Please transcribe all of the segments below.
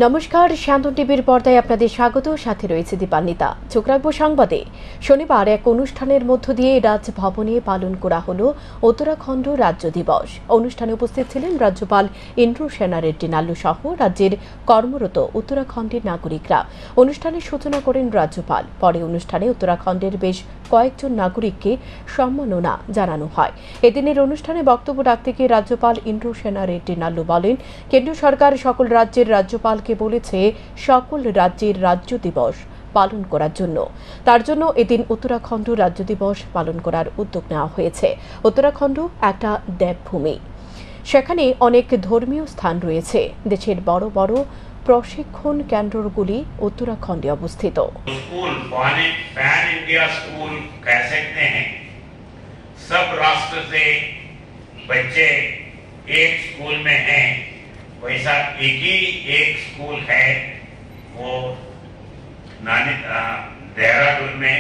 নমস্কার, শান্তন টিভির পর্দায় আপনাদের স্বাগত। সাথে রয়েছে দীপান্বিতা। চোখ রাখবো সংবাদে। শনিবার এক অনুষ্ঠানের মধ্য দিয়ে রাজভবনে পালন করা হলো উত্তরাখণ্ড রাজ্য দিবস। অনুষ্ঠানে উপস্থিত ছিলেন রাজ্যপাল ইন্দ্র সেনা রেড্ডি নাল্লু সহ রাজ্যের কর্মরত উত্তরাখণ্ডের নাগরিকরা। অনুষ্ঠানের সূচনা করেন রাজ্যপাল। পরে অনুষ্ঠানে উত্তরাখণ্ডের বেশ কয়েকজন নাগরিককে সম্মাননা জানানো হয়। এদিনের অনুষ্ঠানে বক্তব্য রাখতে গিয়ে রাজ্যপাল ইন্দ্র সেনা রেড্ডি নাল্লু বলেন, কেন্দ্র সরকার সকল রাজ্যের রাজ্যপালকে বলেছে সকল রাজ্যের রাজ্য দিবস পালন করার জন্য। তার জন্য এদিন উত্তরাখণ্ড রাজ্য দিবস পালন করার উদ্যোগ নেওয়া হয়েছে। উত্তরাখণ্ড একটা দেবভূমি, সেখানে অনেক ধর্মীয় স্থান রয়েছে। দেশের বড় বড় প্রশিক্ষণ কেন্দ্রগুলি उत्तराखंड अवस्थित। स्कूल पैन इंडिया स्कूल कह सकते हैं। सब राष्ट्र से बच्चे एक स्कूल में हैं। वैसा एक स्कूल है, वो देहरादून में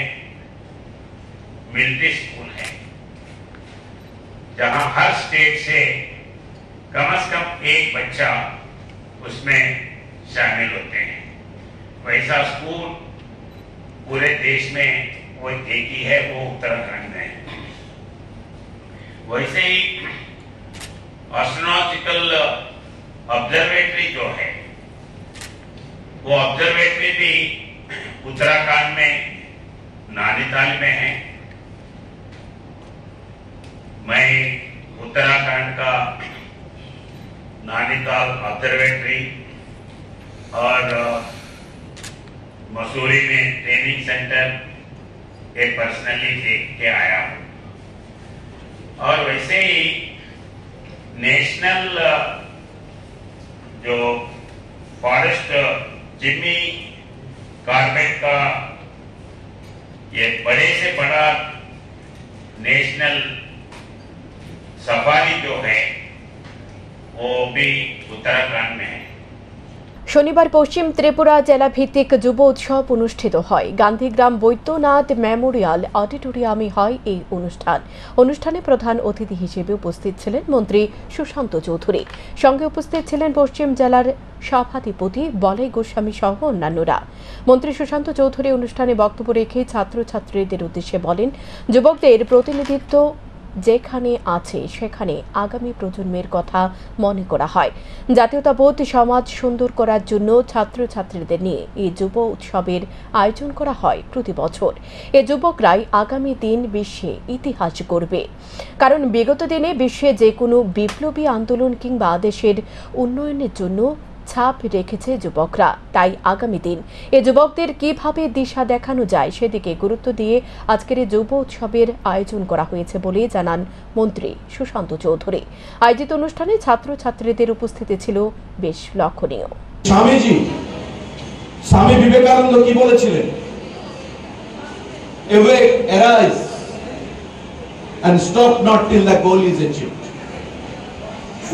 मिलिट्री स्कूल है, जहां हर स्टेट से कम एक बच्चा उसमें शामिल होते हैं। वैसा स्कूल पूरे देश में वो एक ही है, वो उत्तराखंड में है। वैसे ही एस्ट्रोनॉटिकल ऑब्जर्वेटरी जो है, वो ऑब्जर्वेटरी भी उत्तराखंड में नैनीताल में है। मैं उत्तराखंड का नैनीताल ऑब्जर्वेटरी और मसूरी में ट्रेनिंग सेंटर एक पर्सनली देख के आया हूं। और वैसे ही नेशनल जो फॉरेस्ट जिम्मी कार्बेट का ये बड़े से बड़ा नेशनल सफारी जो है, वो भी उत्तराखंड में है। শনিবার পশ্চিম ত্রিপুরা জেলা ভিত্তিক যুব উৎসব অনুষ্ঠিত হয়। গান্ধীগ্রাম বৈদ্যনাথ মেমোরিয়াল অডিটোরিয়ামে হয় এই অনুষ্ঠানে প্রধান অতিথি হিসেবে উপস্থিত ছিলেন মন্ত্রী সুশান্ত চৌধুরী। সঙ্গে উপস্থিত ছিলেন পশ্চিম জেলার সভাধিপতি বলাই গোস্বামী সহ অন্যান্যরা। মন্ত্রী সুশান্ত চৌধুরী অনুষ্ঠানে বক্তব্য রেখে ছাত্রছাত্রীদের উদ্দেশ্যে বলেন, যুবকদের প্রতিনিধিত্ব যেখানে আছে সেখানে আগামী প্রজন্মের কথা মনে করা হয়। জাতীয়তাবোধ সমাজ সুন্দর করার জন্য ছাত্রছাত্রীদের নিয়ে এই যুব উৎসবের আয়োজন করা হয় প্রতি বছর। এ যুবকরাই আগামী দিন বিশ্বে ইতিহাস গড়বে, কারণ বিগত দিনে বিশ্বে যে কোনো বিপ্লবী আন্দোলন কিংবা দেশের উন্নয়নের জন্য ছাপ রেখেছে যুবকরা। তাই আগামী দিন এ যুবকদের কিভাবে দিশা দেখানো যায় সেদিকে গুরুত্ব দিয়ে আজকের এই যুব উৎসবের আয়োজন করা হয়েছে বলে জানান মন্ত্রী সুশান্ত চৌধুরী। আয়োজিত অনুষ্ঠানে ছাত্রছাত্রীদের উপস্থিতি ছিল বেশ লক্ষণীয়। স্বামী বিবেকানন্দ কি বলেছিলেন? Awake, arise, and stop not till the goal is achieved.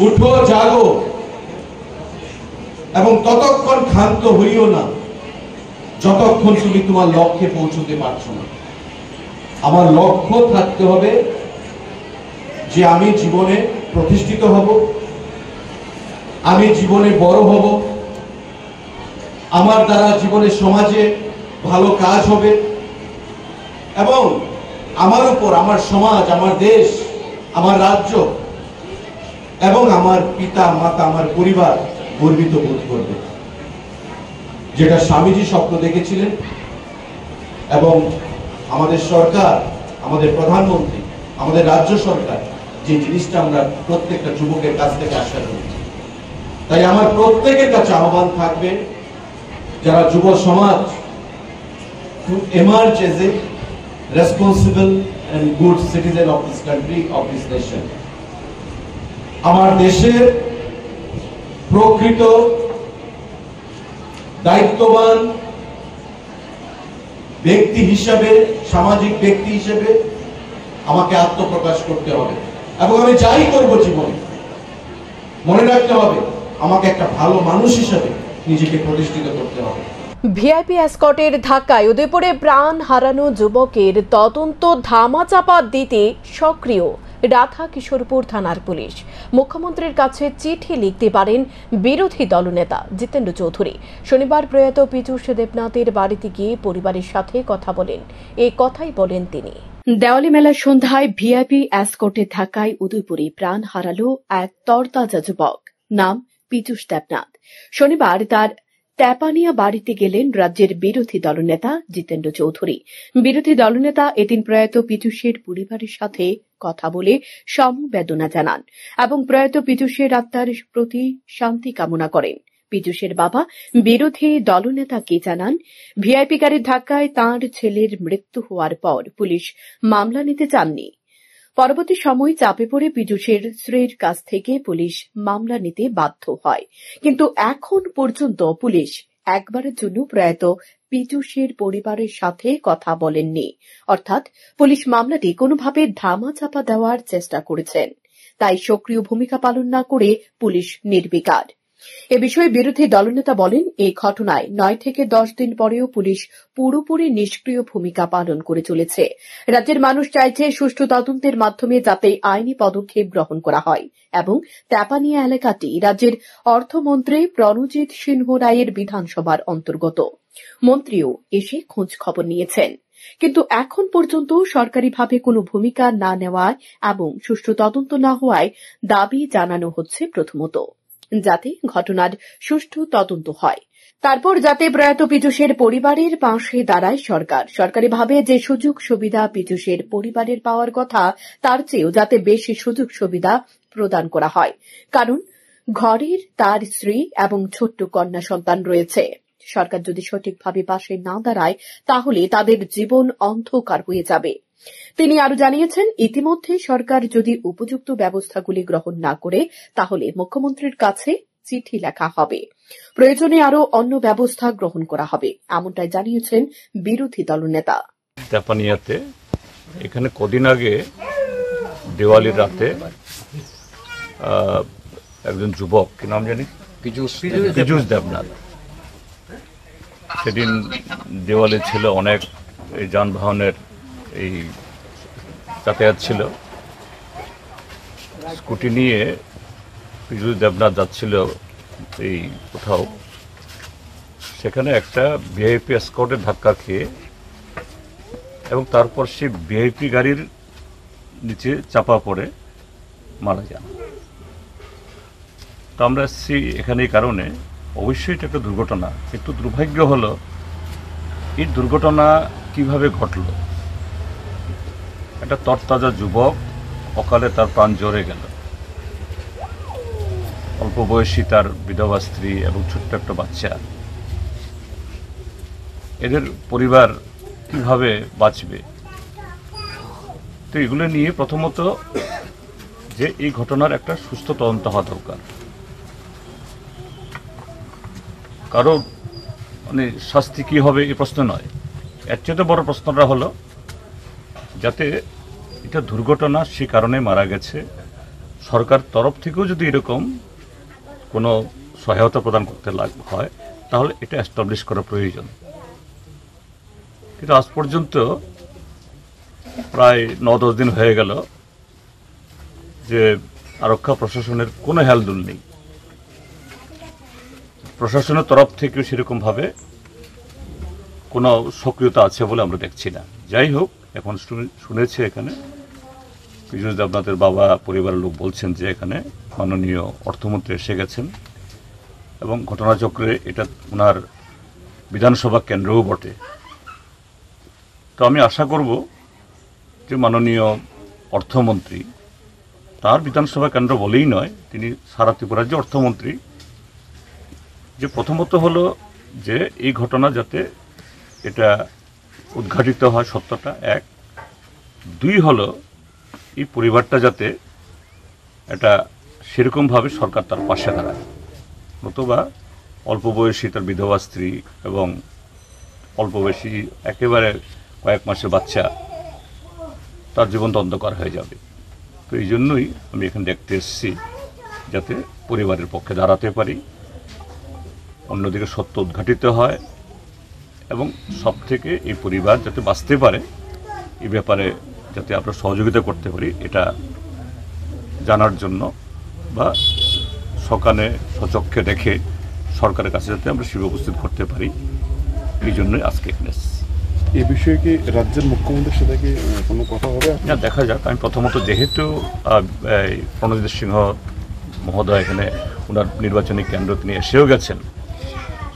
উঠো, জাগো এবং ততক্ষণ ক্ষান্ত হইও না যতক্ষণ তুমি তোমার লক্ষ্যে পৌঁছতে পারছো না। আমার লক্ষ্য থাকতে হবে যে আমি জীবনে প্রতিষ্ঠিত হব, আমি জীবনে বড় হব, আমার দ্বারা জীবনে সমাজে ভালো কাজ হবে এবং আমার উপর আমার সমাজ, আমার দেশ, আমার রাজ্য এবং আমার পিতা মাতা, আমার পরিবার গর্বিত বোধ করবে। যেটা স্বামীজি স্বপ্ন দেখেছিলেন এবং আমাদের সরকার, আমাদের প্রধানমন্ত্রী, আমাদের রাজ্য সরকার যে জিনিসটা আমরা প্রত্যেকটা যুবকের কাছ থেকে আশা করি। তাই আমার প্রত্যেকের কাছে আহ্বান থাকবে, যারা যুব সমাজ, to emerge as a responsible and good citizen of this country, of this nation. আমার দেশের প্রকৃত দায়িত্ববান ব্যক্তি হিসেবে, সামাজিক ব্যক্তি হিসেবে আমাকে আত্মপ্রকাশ করতে হবে এবং আমি যাই করব জীবনে মনে রাখতে হবে আমাকে একটা ভালো মানুষ হিসেবে নিজেকে প্রতিষ্ঠিত করতে হবে। ভিআইপি এসকর্টের ধাক্কায় উদয়পুরে প্রাণ হারানো যুবকের তদন্ত ধামাচাপা দিতে সক্রিয় রাধা কিশোরপুর থানার পুলিশ। মুখ্যমন্ত্রীর কাছে চিঠি লিখতে পারেন বিরোধী দলনেতা জিতেন্দ্র চৌধুরী। শনিবার প্রয়াত পীযূষ দেবনাথের বাড়িতে গিয়ে পরিবারের সাথে কথা বলেন। এই কথাই বলেন তিনি। দেওয়ালি মেলার সন্ধ্যায় ভিআইপি এসকর্টে থাকায় উদয়পুরে প্রাণ হারালো এক তরতাজা যুবক, নাম পীযূষ দেবনাথ। শনিবার তার ট্যাপানিয়া বাড়িতে গেলেন রাজ্যের বিরোধী দলনেতা জিতেন্দ্র চৌধুরী। বিরোধী দলনেতা এদিন প্রয়াত পীযূষের পরিবারের সাথে কথা বলে সমবেদনা জানান এবং প্রয়াত পীযূষের আত্মার প্রতি শান্তি কামনা করেন। পীযূষের বাবা বিরোধী দলনেতাকে জানান, ভিআইপি গাড়ির ধাক্কায় তাঁর ছেলের মৃত্যু হওয়ার পর পুলিশ মামলা নিতে চাননি। পরবর্তী সময় চাপে পড়ে পীযূষের স্ত্রীর কাছ থেকে পুলিশ মামলা নিতে বাধ্য হয়। কিন্তু এখন পর্যন্ত পুলিশ একবারের জন্য প্রয়াত পীযূষের পরিবারের সাথে কথা বলেননি। অর্থাৎ পুলিশ মামলাটি কোনোভাবে ধামাচাপা দেওয়ার চেষ্টা করেছেন। তাই সক্রিয় ভূমিকা পালন না করে পুলিশ নির্বিকার। এ বিষয়ে বিরোধী দলনেতা বলেন, এই ঘটনায় 9 থেকে 10 দিন পরেও পুলিশ পুরোপুরি নিষ্ক্রিয় ভূমিকা পালন করে চলেছে। রাজ্যের মানুষ চাইছে সুষ্ঠু তদন্তের মাধ্যমে যাতে আইনি পদক্ষেপ গ্রহণ করা হয় এবং ট্যাপানিয়া এলাকাটি রাজ্যের অর্থমন্ত্রী প্রণজিৎ সিংহ রায়ের বিধানসভার অন্তর্গত। মন্ত্রীও এসে খোঁজ খবর নিয়েছেন, কিন্তু এখন পর্যন্ত সরকারিভাবে কোনো ভূমিকা না নেওয়ায় এবং সুষ্ঠু তদন্ত না হওয়ায় দাবি জানানো হচ্ছে প্রথমত যাতে ঘটনার সুষ্ঠু তদন্ত হয়, তারপর যাতে প্রয়াত পীযূষের পরিবারের পাশে দাঁড়ায় সরকার। সরকারিভাবে যে সুযোগ সুবিধা পীযূষের পরিবারের পাওয়ার কথা তার চেয়েও যাতে বেশি সুযোগ সুবিধা প্রদান করা হয়, কারণ ঘরের তার স্ত্রী এবং ছোট্ট কন্যা সন্তান রয়েছে। সরকার যদি সঠিকভাবে পাশে না দাঁড়ায় তাহলে তাদের জীবন অন্ধকার হয়ে যাবে। তিনি আরো জানিয়েছেন, ইতিমধ্যে সরকার যদি উপযুক্ত ব্যবস্থাগুলি গ্রহণ না করে তাহলে মুখ্যমন্ত্রীর কাছে চিঠি লেখা হবে, প্রয়োজনে আরো অন্য ব্যবস্থা গ্রহণ করা হবে, এমনটাই জানিয়েছেন বিরোধী দলনেতা। ট্যাপানিয়াতে এখানে কদিন আগে দেওয়ালির রাতে একজন যুবক, কি নাম জানি, পীযূষ দেবনাথ, সেদিন দেওয়ালি ছিল, অনেক যানবাহনের এই যাতায়াত ছিল। স্কুটি নিয়ে পীযূষ দেবনাথ যাচ্ছিল এই কোথাও, সেখানে একটা ভিআইপি এসকর্টের ধাক্কা খেয়ে এবং তারপর সে ভিআইপি গাড়ির নিচে চাপা পড়ে মারা যান। তো আমরা এসেছি এখানে এই কারণে, অবশ্যই এটা একটা দুর্ঘটনা, কিন্তু দুর্ভাগ্য হলো এই দুর্ঘটনা কিভাবে ঘটল। একটা তরতাজা যুবক অকালে তার প্রাণ জ্বরে গেল, অল্প বয়সী তার বিধবা স্ত্রী এবং ছোট্ট একটা বাচ্চা, এদের পরিবার কিভাবে বাঁচবে। তো এগুলো নিয়ে প্রথমত যে এই ঘটনার একটা সুস্থ তদন্ত হওয়া দরকার। কারো মানে শাস্তি কি হবে এই প্রশ্ন নয়, এর চেয়ে বড় প্রশ্নটা হলো যাতে এটা দুর্ঘটনা সে কারণে মারা গেছে, সরকার তরফ থেকেও যদি এরকম কোনো সহায়তা প্রদান করতে হয় তাহলে এটা এস্টাবলিশ করা প্রয়োজন। কিন্তু আজ পর্যন্ত প্রায় 9-10 দিন হয়ে গেল যে আরক্ষা প্রশাসনের কোনো হেলদোল নেই, প্রশাসনের তরফ থেকেও সেরকমভাবে কোনো সক্রিয়তা আছে বলে আমরা দেখছি না। যাই হোক, এখন শুনেছে এখানে পীযূষ দেবনাথের বাবা, পরিবারের লোক বলছেন যে এখানে মাননীয় অর্থমন্ত্রী এসে গেছেন এবং ঘটনাচক্রে এটা ওনার বিধানসভা কেন্দ্রও বটে। তো আমি আশা করব যে মাননীয় অর্থমন্ত্রী, তার বিধানসভা কেন্দ্র বলেই নয়, তিনি সারা ত্রিপুরা রাজ্যের অর্থমন্ত্রী, যে প্রথমত হলো যে এই ঘটনা যাতে এটা উদ্ঘাটিত হয় সত্যটা, 1। 2 হলো এই পরিবারটা যাতে এটা সেরকমভাবে সরকার তার পাশে দাঁড়ায়, নতুবা অল্প বয়সী তার বিধবা স্ত্রী এবং অল্প বয়সী একেবারে কয়েক মাসের বাচ্চা, তার জীবন অন্ধকার হয়ে যাবে। তো এই জন্যই আমি এখানে দেখতে এসেছি যাতে পরিবারের পক্ষে দাঁড়াতে পারি, অন্যদিকে সত্য উদ্ঘাটিত হয় এবং সব থেকে এই পরিবার যাতে বাঁচতে পারে এই ব্যাপারে যাতে আমরা সহযোগিতা করতে পারি, এটা জানার জন্য বা সকালে সচক্ষে দেখে সরকারের কাছে যাতে আমরা শিবির উপস্থিত করতে পারি, এই জন্যই আজকে এখানে এসেছি। এই বিষয়ে কি রাজ্যের মুখ্যমন্ত্রীর সাথে কি কোনো কথা হবে? না, দেখা যাক। আমি প্রথমত যেহেতু প্রণজিৎ সিংহ মহোদয় এখানে ওনার নির্বাচনী কেন্দ্র তিনি এসেও গেছেন,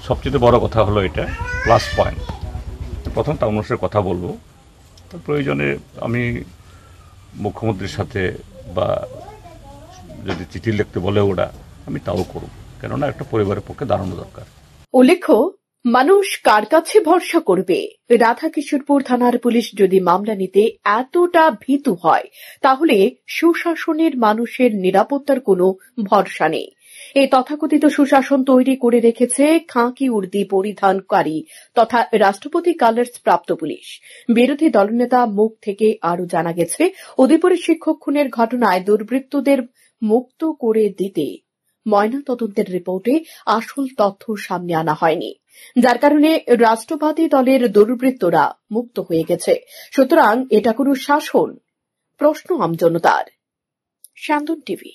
সবচেয়ে বড় কথা হলো এটা প্লাস পয়েন্ট। প্রথম তার অনুষ্ঠানে কথা বলবো, তার প্রয়োজনে আমি মুখ্যমন্ত্রীর সাথে বা যদি চিঠি লিখতে বলে ওরা, আমি তাও করব, কেননা একটা পরিবারের পক্ষে দাঁড়ানো দরকার। উল্লেখ্য, মানুষ কার কাছে ভরসা করবে? রাধাকিশোরপুর থানার পুলিশ যদি মামলা নিতে এতটা ভীতু হয়, তাহলে সুশাসনের মানুষের নিরাপত্তার কোনো ভরসা নেই। এই তথাকথিত সুশাসন তৈরি করে রেখেছে খাঁকি উর্দি পরিধানকারী তথা রাষ্ট্রপতি কালার্স প্রাপ্ত পুলিশ। বিরোধী দলনেতা মুখ থেকে আরও জানা গেছে, উদয়পুরের শিক্ষক খুনের ঘটনায় দুর্বৃত্তদের মুক্ত করে দিতে ময়নাতদন্তের রিপোর্টে আসল তথ্য সামনে আনা হয়নি, যার কারণে রাষ্ট্রবাদী দলের দুর্বৃত্তরা মুক্ত হয়ে গেছে। সুতরাং এটা কোনো শাসন? প্রশ্ন আমজনতার। শান্তন টিভি।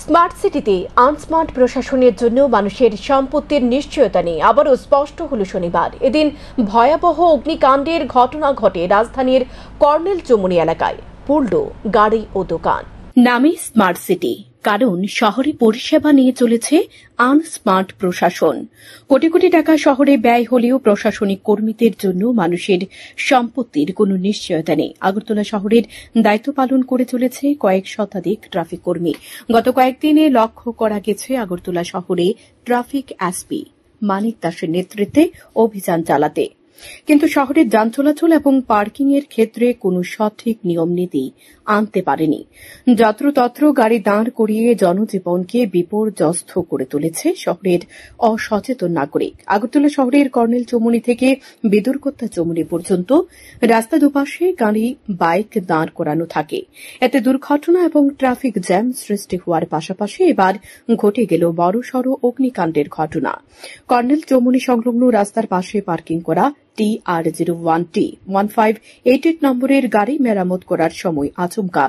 স্মার্ট সিটিতে আনস্মার্ট প্রশাসনের জন্য মানুষের সম্পত্তির নিশ্চয়তা নেই, আবারও স্পষ্ট হল শনিবার। এদিন ভয়াবহ অগ্নিকাণ্ডের ঘটনা ঘটে রাজধানীর কর্নেল চৌমুহনী এলাকায়। পুড়ল গাড়ি ও দোকান। নামে স্মার্ট সিটি, কারণ শহরে পরিষেবা নিয়ে চলেছে আনস্মার্ট প্রশাসন। কোটি কোটি টাকা শহরে ব্যয় হলেও প্রশাসনিক কর্মীদের জন্য মানুষের সম্পত্তির কোনো নিশ্চয়তা নেই। আগরতলা শহরের দায়িত্ব পালন করে চলেছে কয়েক শতাধিক ট্রাফিক কর্মী। গত কয়েকদিনে লক্ষ্য করা গেছে আগরতলা শহরে ট্রাফিক এসপি মানিক দাসের নেতৃত্বে অভিযান চালাতে, কিন্তু শহরের যান চলাচল এবং পার্কিং এর ক্ষেত্রে কোনো সঠিক নিয়ম নীতি আনতে পারেনি। যত্রতত্র গাড়ি দাঁড় করিয়ে জনজীবনকে বিপর্যস্ত করে তুলেছে শহরের অসচেতন নাগরিক। আগরতলা শহরের কর্নেল চৌমুহনী থেকে বিদুরকোত্তা চৌমুহনী পর্যন্ত রাস্তা দুপাশে গাড়ি বাইক দাঁড় করানো থাকে। এতে দুর্ঘটনা এবং ট্রাফিক জ্যাম সৃষ্টি হওয়ার পাশাপাশি এবার ঘটে গেল বড়সড় অগ্নিকাণ্ডের ঘটনা। কর্নেল চৌমুহনী সংলগ্ন রাস্তার পাশে পার্কিং করা TR01T1588 নম্বরের গাড়ি মেরামত করার সময় আচমকা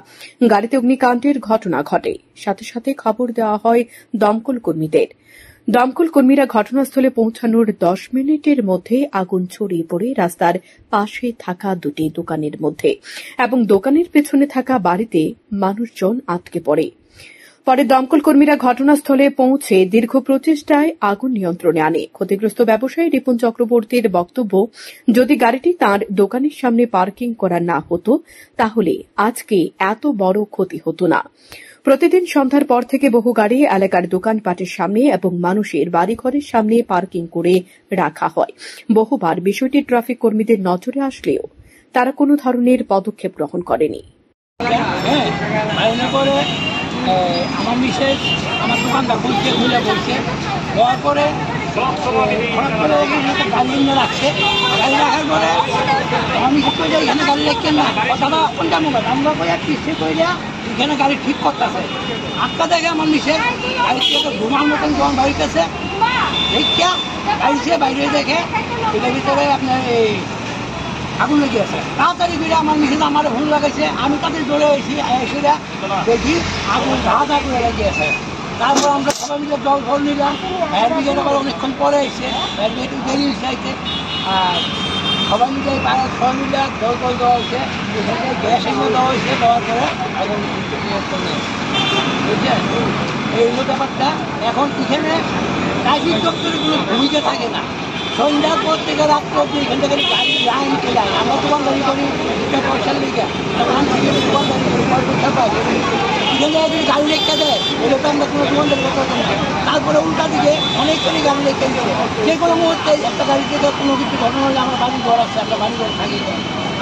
গাড়িতে অগ্নিকাণ্ডের ঘটনা ঘটে। সাথে সাথে খবর দেওয়া হয় দমকল কর্মীদের। দমকল কর্মীরা ঘটনাস্থলে পৌঁছানোর 10 মিনিটের মধ্যে আগুন ছড়িয়ে পড়ে রাস্তার পাশে থাকা দুটি দোকানের মধ্যে এবং দোকানের পেছনে থাকা বাড়িতে মানুষজন আটকে পড়ে। পরে দমকল কর্মীরা ঘটনাস্থলে পৌঁছে দীর্ঘ প্রচেষ্টায় আগুন নিয়ন্ত্রণে আনে। ক্ষতিগ্রস্ত ব্যবসায়ী রিপন চক্রবর্তীর বক্তব্য, যদি গাড়িটি তাঁর দোকানের সামনে পার্কিং করা না হতো তাহলে আজকে এত বড় ক্ষতি হতো না। প্রতিদিন সন্ধ্যার পর থেকে বহু গাড়ি এলাকার দোকানপাটের সামনে এবং মানুষের বাড়িঘরের সামনে পার্কিং করে রাখা হয়। বহুবার বিষয়টি ট্রাফিক কর্মীদের নজরে আসলেও তারা কোনো ধরনের পদক্ষেপ গ্রহণ করেনি। আমার মিসেস আমার দোকানটা খুলতে খুলে বলছে, দেওয়ার পরে গাড়ি নিয়ে রাখছে। গাড়ি রাখার পরে আমার মিসেস করে এখানে গাড়ি রাখছেন না, দাদা কোনটা মোবাইল আমরা করে কিস্তি করে দেওয়া এখানে গাড়ি ঠিক করতেছে। আটটা দেখে আমার মিসেস গাড়ি থেকে ঘুমার মতন যখন বাড়িতেছে দেখিয়া গাড়ি সে বাইরে দেখে এটার ভিতরে আপনার এই আগুন লেগে আছে। তাড়াতাড়ি ফিরে আমার মিসেস আমার ভুল লাগাইছে, আমি তাদের দৌড়ে এসে দেখি আগুন হাত আগুন লেগে আছে। তারপর আমরা সবাই মিলে জল ফল নিলাম। ফায়ার ব্রিগেড আবার অনেকক্ষণ পরে এসে ফায়ার ব্রিগেড দেরি চাইছে, আর সবাই মিলে সবাই মিলে জল ফল দেওয়া হয়েছে, এখানে গ্যাস এগুলো দেওয়া হয়েছে। দেওয়ার পরে আগুন বুঝছেন, এই হলো ব্যাপারটা। এখন এখানে ট্রাফিক দপ্তরের কোনো ভূমিকা থাকে না। সন্ধ্যার পর থেকে রাত্রে অব্দি এখান থেকে গাড়ি লাইন চলে যায়। আমরা দোকানদারি করি পয়সার লেগে, দোকানদারি করি পয়সা পাই। এখানে যদি গাড়ি রেখে দেয় এগুলো তো আমরা কোনো দোকানদারি করতে পারি না। তারপরে উল্টা দিকে অনেক করে গাড়ি রেখে দেবে। যে কোনো মুহূর্তে একটা গাড়ি থেকে কোনো কিছু ঘটনা হলে আমরা বাড়ি ঘর আছে, আমরা বাড়ি ঘর থাকি,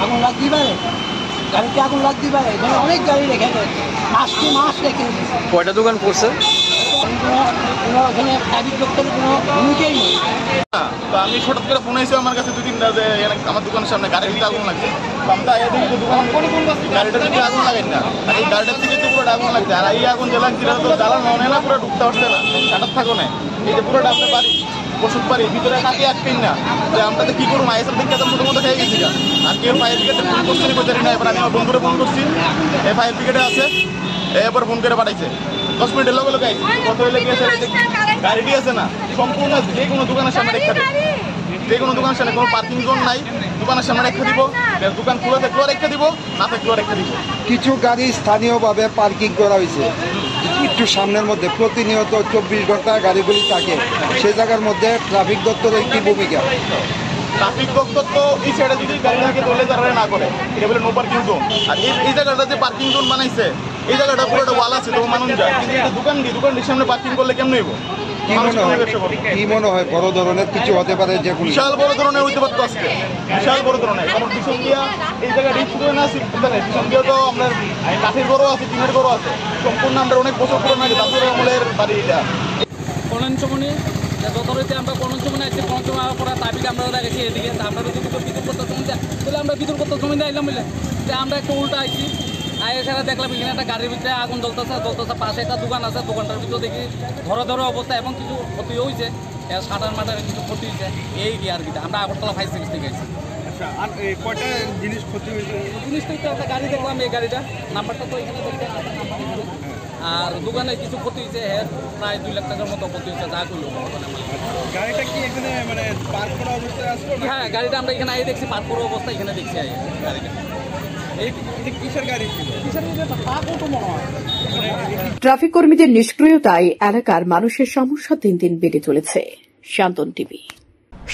আগুন লাগতেই পারে, গাড়িতে আগুন লাগতেই পারে। এখানে অনেক গাড়ি রেখে দেয়, মাস রেখে দেয়। কয়টা দোকান পড়ছে? ওখানে ট্রাফিক দপ্তরের কোনো ভূমিকাই নেই। তো আমি হঠাৎ করে ফোন এসেছে আমার কাছে দুদিন যে আমার দোকানের সামনে গাড়িতে আগুন লাগছে। গাড়িটা থেকে আগুন লাগেন না, আর এই গাড়িটার থেকে তো পুরো আগুন লাগছে। আর এই আগুন যে লাগছে তো জ্বালানো হয় না, পুরো ঢুকতে পারছে না, কাটার থাকো না। এই যে পুরোটা আপনার বাড়ি ওষুধ বাড়ি ভিতরে কাকে আটকেন না, যে আমরা তো কি করবো আইসের দিকে তো প্রথমত খেয়ে গেছি। আর কেউ ফায়ার ব্রিগেডে ফোন করছি না, এবার আমি আমার বন্ধুরে ফোন করছি, এই ফায়ার ব্রিগেডে আছে, এবার ফোন করে পাঠাইছে 10 মিনিটের লগে লগে আইছে কত হইলে গিয়েছে গাড়ি আছে না সম্পূর্ণ যে কোনো দোকানের সামনে রেখে দেয় যে কোনো দোকানের সামনে কোনো পার্কিং জোন নাই দোকানের সামনে রেখে দিব দোকান খোলা থাকলেও রেখে দিব না থাকলেও রেখে দিব কিছু গাড়ি স্থানীয়ভাবে পার্কিং করা হয়েছে একটু সামনের মধ্যে প্রতিনিয়ত 24 ঘন্টা গাড়িগুলি থাকে সেই জায়গার মধ্যে ট্রাফিক দপ্তরের কি ভূমিকা ট্রাফিক দপ্তর তো এই সাইডে যদি গাড়ি থাকে তাহলে তারা না করে এটা বলে নো পার্কিং জোন আর এই জায়গাটা যে পার্কিং জোন বানাইছে এই জায়গাটা পুরোটা ওয়াল আছে তো মানুষ যায় কিন্তু এটা দোকানের সামনে পার্কিং করলে কেমন হইব কি মনে হয় বড় ধরনের কিছু হতে পারে যে বিশাল বড় ধরনের হইতে পারতো আজকে বিশাল বড় ধরনের কারণ পিছন দিয়া এই জায়গায় রিক্স করে না পিছন দিয়া তো আপনার কাঠের ঘরও আছে টিনের ঘরও আছে সম্পূর্ণ আমরা অনেক বছর পুরনো আগে দাদুর আমলের বাড়ি এটা কলঞ্চমনি যথারীতি আমরা কলঞ্চমনি আসছি কলঞ্চমনি করার দাবিকে আমরা দেখেছি এদিকে আমরা যদি বিদ্যুৎ করতে জমি দেয় তাহলে আমরা বিদ্যুৎ করতে জমি দিয়ে এলাম বলে যে আমরা একটু উল্টা আসছি আগে সেটা দেখলাম এখানে একটা গাড়ির ভিতরে আগুন জ্বলতেছে পাশে একটা দোকান আছে দোকানটার ভিতরে দেখি ধরা অবস্থা এবং কিছু ক্ষতি হয়েছে সাটার মাটার কিছু ক্ষতি হয়েছে এই কি আর কি আমরা আগরতলা 5 6 থেকে গেছি কয়টা জিনিস ক্ষতি হয়েছে জিনিস তো একটা গাড়ি দেখলাম এই গাড়িটা নাম্বারটা তো এখানে আর দোকানে কিছু ক্ষতি হয়েছে প্রায় 2 লাখ টাকার মতো ক্ষতি হয়েছে যা করলো গাড়িটা কি এখানে মানে পার্ক করা অবস্থায় আছে হ্যাঁ গাড়িটা আমরা এখানে আগে দেখছি পার্ক করা অবস্থা এখানে দেখছি গাড়িটা কিসের গাড়ি ছিল ট্রাফিক কর্মীদের নিষ্ক্রিয়তায় এলাকার মানুষের সমস্যা দিন দিন বেড়ে চলেছে। শান্তন টিভি।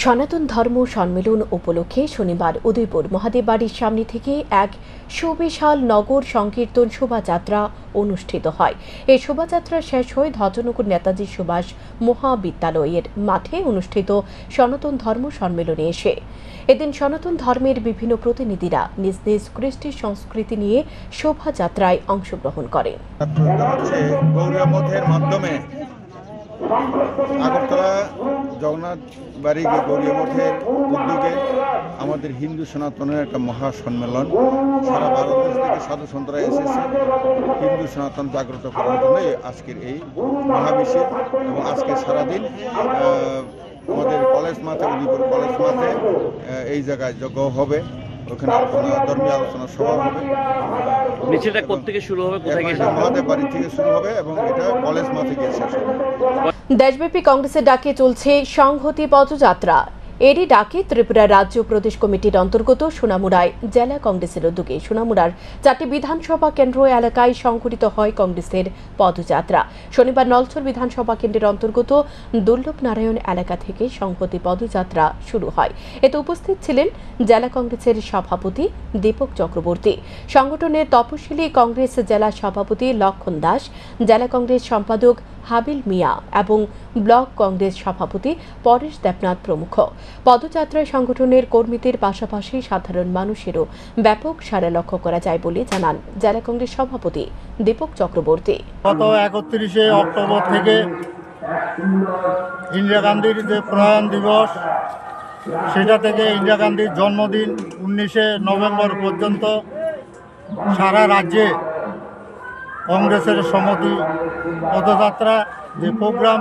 সনাতন ধর্ম সম্মেলন উপলক্ষে শনিবার উদয়পুর মহাদেব বাড়ির সামনে থেকে এক সুবিশাল নগর সংকীর্তন শোভাযাত্রা অনুষ্ঠিত হয়। এই শোভাযাত্রা শেষ হয়ে ধ্বজনগর নেতাজি সুভাষ মহাবিদ্যালয়ের মাঠে অনুষ্ঠিত সনাতন ধর্ম সম্মেলনে এসে এদিন সনাতন ধর্মের বিভিন্ন প্রতিনিধিরা নিজ নিজ কৃষ্টি সংস্কৃতি নিয়ে শোভাযাত্রায় অংশগ্রহণ করেন। গৌরীয় মঠের মাধ্যমে আগরতলা জগন্নাথ বাড়ি গৌরীয় মঠের উদ্যোগে আমাদের হিন্দু সনাতনের একটা মহা সম্মেলন সারা ভারতবর্ষ থেকে সাধু সন্তরা এসেছে হিন্দু সনাতন জাগ্রত করার জন্যই আজকের এই মহাবিশ্বের এবং আজকে সারাদিন আমাদের কলেজ মাঠে উদয়পুর কলেজ মাঠে এই জায়গায় যজ্ঞ হবে ওখানে আলোচনা ধর্মীয় আলোচনা সভা হবে মিছিলটা কোত্থেকে শুরু হবে কোথায় গিয়ে মহাদেব বাড়ি থেকে শুরু হবে এবং এটা কলেজ মাঠে গিয়ে শেষ হবে। দেশব্যাপী কংগ্রেসের ডাকে চলছে সংহতি পদযাত্রা। এরই ডাকে ত্রিপুরা রাজ্য প্রদেশ কমিটির অন্তর্গত সোনামুড়ায় জেলা কংগ্রেসের উদ্যোগে সোনামুড়ার 4টি বিধানসভা কেন্দ্র এলাকায় সংঘটিত হয় কংগ্রেসের পদযাত্রা। শনিবার নলছর বিধানসভা কেন্দ্রের অন্তর্গত দুর্লভ নারায়ণ এলাকা থেকে সংহতি পদযাত্রা শুরু হয়। এতে উপস্থিত ছিলেন জেলা কংগ্রেসের সভাপতি দীপক চক্রবর্তী, সংগঠনের তপশিলি কংগ্রেস জেলা সভাপতি লক্ষণ দাস, জেলা কংগ্রেস সম্পাদক হাবিল মিয়া এবং ব্লক কংগ্রেস সভাপতি পরেশ দেবনাথ প্রমুখ। পদযাত্রায় সংগঠনের কর্মীদের পাশাপাশি সাধারণ মানুষেরও ব্যাপক সাড়া লক্ষ্য করা যায় বলে জানান জেলা কংগ্রেস সভাপতি দীপক চক্রবর্তী। গত 31শে অক্টোবর থেকে ইন্দিরা গান্ধীর যে প্রয়াণ দিবস সেটা থেকে ইন্দিরা গান্ধীর জন্মদিন 19শে নভেম্বর পর্যন্ত সারা রাজ্যে কংগ্রেসের সংহতি পদযাত্রা যে প্রোগ্রাম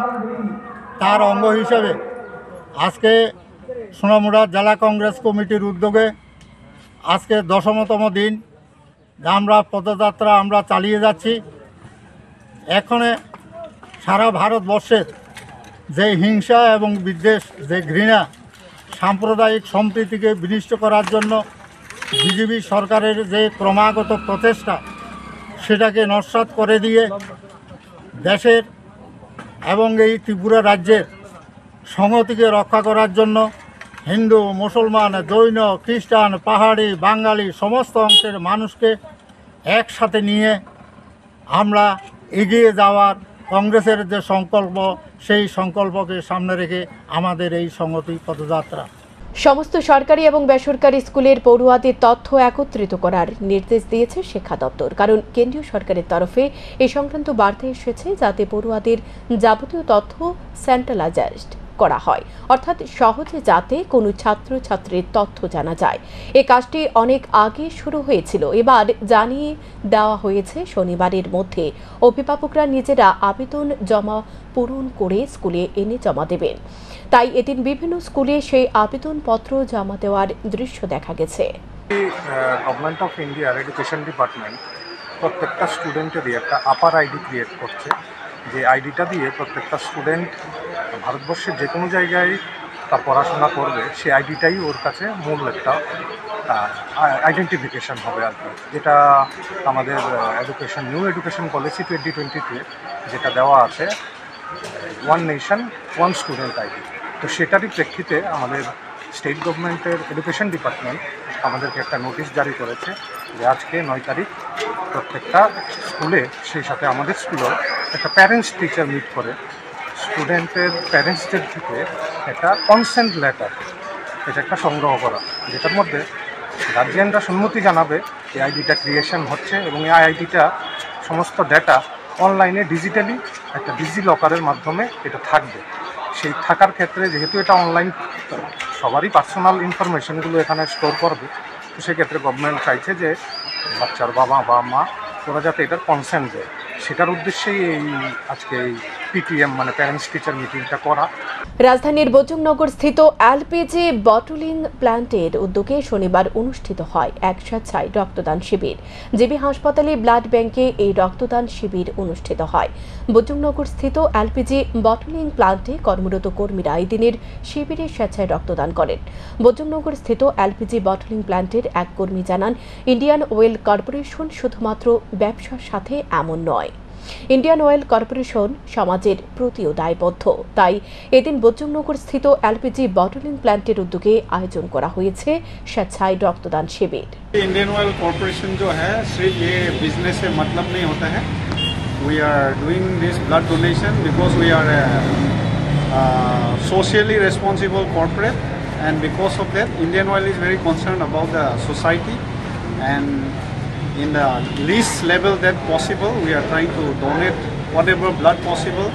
তার অঙ্গ হিসেবে আজকে সোনামুড়া জেলা কংগ্রেস কমিটির উদ্যোগে আজকে 10তম দিন আমরা পদযাত্রা আমরা চালিয়ে যাচ্ছি। এখানে সারা ভারতবর্ষের যে হিংসা এবং বিদ্বেষ যে ঘৃণা সাম্প্রদায়িক সম্প্রীতিকে বিনষ্ট করার জন্য বিজেপি সরকারের যে ক্রমাগত প্রচেষ্টা সেটাকে নস্যাৎ করে দিয়ে দেশের এবং এই ত্রিপুরা রাজ্যের সংহতিকে রক্ষা করার জন্য হিন্দু, মুসলমান, জৈন, খ্রিস্টান, পাহাড়ি, বাঙালি সমস্ত অংশের মানুষকে একসাথে নিয়ে আমরা এগিয়ে যাওয়ার কংগ্রেসের যে সংকল্প সেই সংকল্পকে সামনে রেখে আমাদের এই সংহতি পদযাত্রা। সমস্ত সরকারি এবং বেসরকারি স্কুলের পড়ুয়াদের তথ্য একত্রিত করার নির্দেশ দিয়েছে শিক্ষা দপ্তর। কারণ কেন্দ্রীয় সরকারের তরফে এ সংক্রান্ত বার্তা এসেছে যাতে পড়ুয়াদের যাবতীয় তথ্য সেন্ট্রালাইজড করা হয়, অর্থাৎ সহজে যাতে কোনো ছাত্রছাত্রীর তথ্য জানা যায়। এই কাজটি অনেক আগে শুরু হয়েছিল, এবার জানিয়ে দেওয়া হয়েছে শনিবারের মধ্যে অভিভাবকরা নিজেরা আবেদন জমা পূরণ করে স্কুলে এনে জমা দেবেন। তাই এদিন বিভিন্ন স্কুলে সেই আবেদনপত্র জমা দেওয়ার দৃশ্য দেখা গেছে। গভর্নমেন্ট অফ ইন্ডিয়ার এডুকেশন ডিপার্টমেন্ট প্রত্যেকটা স্টুডেন্টেরই একটা আপার আইডি ক্রিয়েট করছে, যে আইডিটা দিয়ে প্রত্যেকটা স্টুডেন্ট ভারতবর্ষের যে কোনো জায়গায় তার পড়াশোনা করবে, সেই আইডিটাই ওর কাছে মূল একটা আইডেন্টিফিকেশান হবে আর কি। যেটা আমাদের নিউ এডুকেশন পলিসি 2020-তে যেটা দেওয়া আছে, one nation one student ID. তো সেটারই প্রেক্ষিতে আমাদের স্টেট গভর্নমেন্টের এডুকেশন ডিপার্টমেন্ট আমাদেরকে একটা নোটিশ জারি করেছে যে আজকে 9 তারিখ প্রত্যেকটা স্কুলে, সেই সাথে আমাদের স্কুলেও একটা প্যারেন্টস টিচার মিট করে স্টুডেন্টের প্যারেন্টসদের থেকে একটা কনসেন্ট লেটার, এটা একটা সংগ্রহ করা, যেটার মধ্যে গার্জিয়ানরা সম্মতি জানাবে এই আইডিটা ক্রিয়েশন হচ্ছে এবং এই আইডিটা সমস্ত ডেটা অনলাইনে ডিজিটালি একটা ডিজি লকারের মাধ্যমে এটা থাকবে। সেই থাকার ক্ষেত্রে যেহেতু এটা অনলাইন, সবারই পার্সোনাল ইনফরমেশনগুলো এখানে স্টোর করবে, তো সেক্ষেত্রে গভর্নমেন্ট চাইছে যে বাচ্চার বাবা বা মা ওরা যাতে এটার কনসেন্ট দেয়, সেটার উদ্দেশ্যেই এই আজকে এই পিটিএম মানে প্যারেন্টস টিচার মিটিংটা করা। রাজধানীর বজুংনগর স্থিত এলপিজি বটলিং প্ল্যান্টের উদ্যোগে শনিবার অনুষ্ঠিত হয় এক স্বেচ্ছায় রক্তদান শিবির। জিবি হাসপাতালে ব্লাড ব্যাংকে এই রক্তদান শিবির অনুষ্ঠিত হয়। বজুংনগর স্থিত এলপিজি বটলিং প্ল্যান্টে কর্মরত কর্মীরা এই দিনের শিবিরে স্বেচ্ছায় রক্তদান করেন। বজুংনগর স্থিত এলপিজি বটলিং প্ল্যান্টের এক কর্মী জানান, ইন্ডিয়ান অয়েল কর্পোরেশন শুধুমাত্র ব্যবসার সাথে এমন নয়, ইন্ডিয়ান অয়েল কর্পোরেশন সমাজের প্রতিও দায়বদ্ধ। তাই এদিন বজুংনগর স্থিত এলপিজি বটলিং প্ল্যান্টের উদ্যোগে আয়োজন করা হয়েছে স্বেচ্ছায় রক্তদান শিবির। इंडियन ऑयल कॉरपोरेशन जो है सिर्फ ये बिजनेस से मतलब नहीं होता है। We are doing this blood donation because we are socially responsible corporate, and because of that Indian Oil is very concerned about the society, and in the least level that possible we are trying to donate whatever blood possible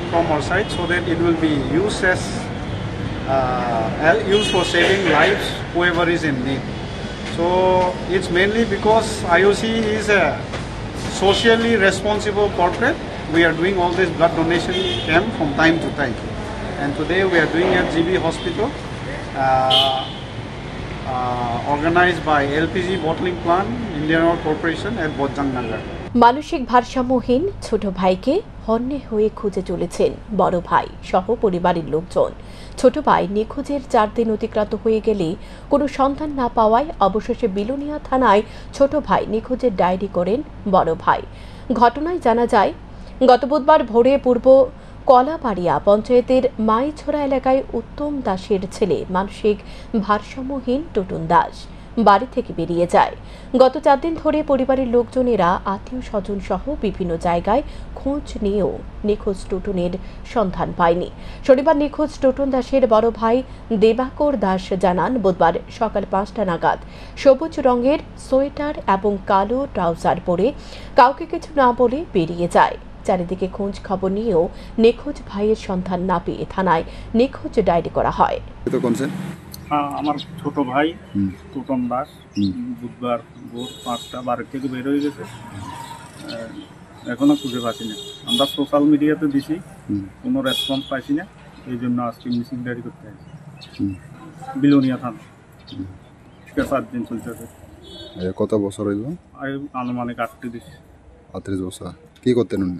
from our side so that it will be used as used for saving lives whoever is in need. So it's mainly because IOC is a socially responsible corporate. We are doing all this blood donation camp from time to time, and today we are doing at GB Hospital, organized by LPG bottling plant, Indian Oil Corporation at Bojangnagar. মানসিক ভারসাম্যহীন ছোট ভাইকে হন্যে হয়ে খুঁজে চলেছেন বড় ভাই সহ পরিবারের লোকজন। ছোট ভাই নিখোঁজের 4 দিন অতিক্রান্ত হয়ে গেলে কোনো সন্ধান না পাওয়ায় অবশেষে বিলোনিয়া থানায় ছোট ভাই নিখোঁজের ডায়েরি করেন বড় ভাই। ঘটনায় জানা যায়, গত বুধবার ভোরে পূর্ব কলাবাড়িয়া পঞ্চায়েতের মাইছড়া এলাকায় উত্তম দাসের ছেলে মানসিক ভারসাম্যহীন টুটুন দাস বাড়ি থেকে বেরিয়ে যায়। গত 4 দিন ধরে পরিবারের লোকজনেরা আত্মীয় স্বজন সহ বিভিন্ন জায়গায় খোঁজ নিয়েও নিখোঁজ টুটুনের সন্ধান পায়নি। শনিবার নিখোঁজ টুটুন দাসের বড় ভাই দেবাকর দাস জানান, বুধবার সকাল 5টা নাগাদ সবুজ রঙের সোয়েটার এবং কালো ট্রাউজার পরে কাউকে কিছু না বলে বেরিয়ে যায়। চারিদিকে খোঁজ খবর নিয়েও নিখোঁজ ভাইয়ের সন্ধান না পেয়ে থানায় নিখোঁজ ডায়েরি করা হয়। আমার ছোট ভাই টুটন দাস বুধবার ভোর 5টা বাড়ি থেকে বের হয়ে গেছে, এখনো খুঁজে পাচ্ছি না। আমরা সোশ্যাল মিডিয়াতে দিছি, কোনো রেসপন্স পাইছি না, এই জন্য আজকে মিসিং ডায়েরি করতে আসছি বিলোনিয়া থানা। 7 দিন চলতেছে। কত বছর হইল? আনুমানিক 38 বছর। কি করতেন উনি?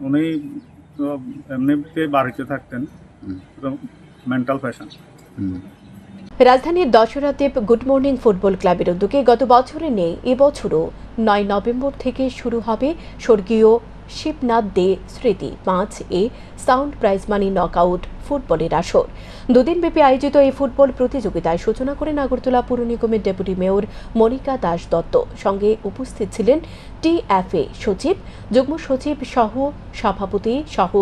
উনি এমনিতে বাড়িতে থাকতেন, মেন্টাল পেশেন্ট। রাজধানীর দশরাদেব গুড মর্নিং ফুটবল ক্লাবের উদ্যোগে গত বছরে নেই, এবছরও 9 নভেম্বর থেকে শুরু হবে স্বর্গীয় শিবনাথ দে স্মৃতি 5A sound prize money knockout ফুটবলের আসর। 2 দিনব্যাপী আয়োজিত এই ফুটবল প্রতিযোগিতায় সূচনা করেন আগরতলা পুর নিগমের ডেপুটি মেয়র মনিকা দাস দত্ত। সঙ্গে উপস্থিত ছিলেন TFA সচিব, যুগ্ম সচিব সহ সভাপতি সহ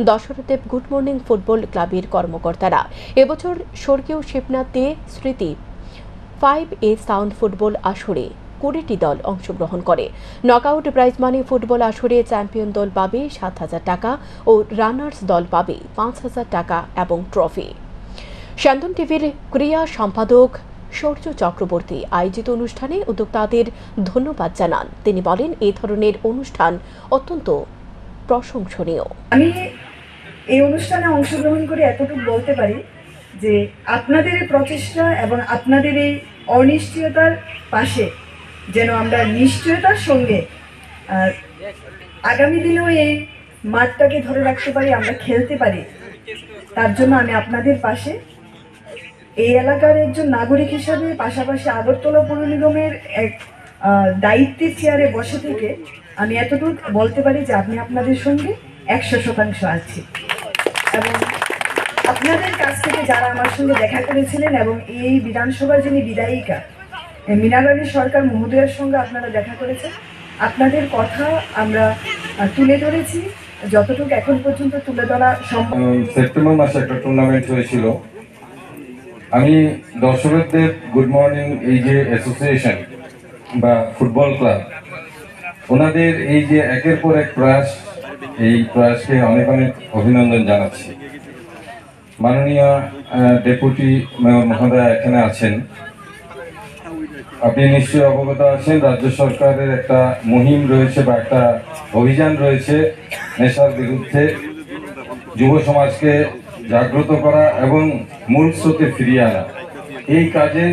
দশরথদেব গুড মর্নিং ফুটবল ক্লাবের কর্মকর্তারা। এবছর স্বর্গীয় শিবনাথ দে স্মৃতি 5A সাউন্ড ফুটবল আসরে 20টি দল অংশগ্রহণ করে। নকআউট প্রাইজ মানি ফুটবল আসরে চ্যাম্পিয়ন দল পাবে 7,000 টাকা ও রানার্স দল পাবে 5,000 টাকা এবং ট্রফি। শান্তন টিভির ক্রিয়া সম্পাদক সূর্য চক্রবর্তী আয়োজিত অনুষ্ঠানে উদ্যোক্তাদের ধন্যবাদ জানান। তিনি বলেন, এই ধরনের অনুষ্ঠান অত্যন্ত প্রশংসনীয়। আমি এই অনুষ্ঠানে অংশগ্রহণ করে এতটুকু বলতে পারি যে আপনাদের এই প্রচেষ্টা এবং আপনাদের এই অনিশ্চয়তার পাশে যেন আমরা নিশ্চয়তার সঙ্গে আর আগামী দিনেও এই মাঠটাকে ধরে রাখতে পারি, আমরা খেলতে পারি, তার জন্য আমি আপনাদের পাশে এই এলাকার একজন নাগরিক হিসাবে, পাশাপাশি আগরতলা পৌর নিগমের এক দায়িত্বের চেয়ারে বসে থেকে আমি এতটুকু বলতে পারি যে আমি আপনাদের সঙ্গে 100% আছি। এবং আপনাদের কাছ থেকে যারা আমার সঙ্গে দেখা করেছিলেন এবং এই বিধানসভার যিনি বিধায়িকা মীনারানী সরকার মহোদয়ের সঙ্গে আপনারা দেখা করেছেন, আপনাদের কথা আমরা তুলে ধরেছি যতটুকু এখন পর্যন্ত তুলে ধরা সম্ভব। সেপ্টেম্বর মাসে একটা টুর্নামেন্ট হয়েছিল। আমি দর্শকদের গুড মর্নিং এই যে অ্যাসোসিয়েশন বা ফুটবল ক্লাব, ওনাদের এই যে একের পর এক প্রয়াস, এই প্রয়াসকে অনেক অনেক অভিনন্দন জানাচ্ছি। মাননীয় ডেপুটি মেয়র মহোদয় এখানে আছেন, আপনি নিশ্চয়ই অবগত আছেন রাজ্য সরকারের একটা মুহিম রয়েছে বা একটা অভিযান রয়েছে নেশার বিরুদ্ধে, যুব সমাজকে জাগ্রত করা এবং মূল স্রোতে ফিরিয়ে আনা। এই কাজে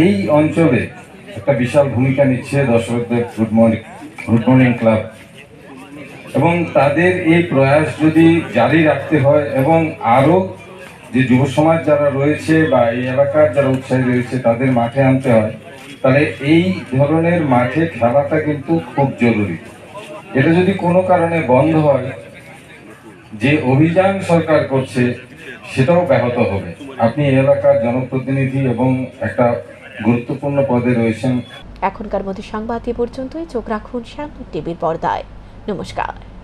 এই অঞ্চলে একটা বিশাল ভূমিকা নিচ্ছে দর্শকদের গুড মর্নিং ক্লাব, এবং তাদের এই প্রয়াস যদি জারি রাখতে হয় এবং আরও যে যুব সমাজ যারা রয়েছে বা এই এলাকার যারা উৎসাহী রয়েছে তাদের মাঠে আনতে হয়, তাহলে এই ধরনের মাঠে খেলাটা কিন্তু খুব জরুরি। এটা যদি কোনো কারণে বন্ধ হয়, যে অভিযান সরকার করছে সেটাও ব্যাহত হবে। আপনি এলাকার জনপ্রতিনিধি এবং একটা গুরুত্বপূর্ণ পদে রয়েছেন। এখনকার মতো সংবাদ এ পর্যন্তই। চোখ রাখুন শ্যামলী টিভির পর্দায়। নমস্কার।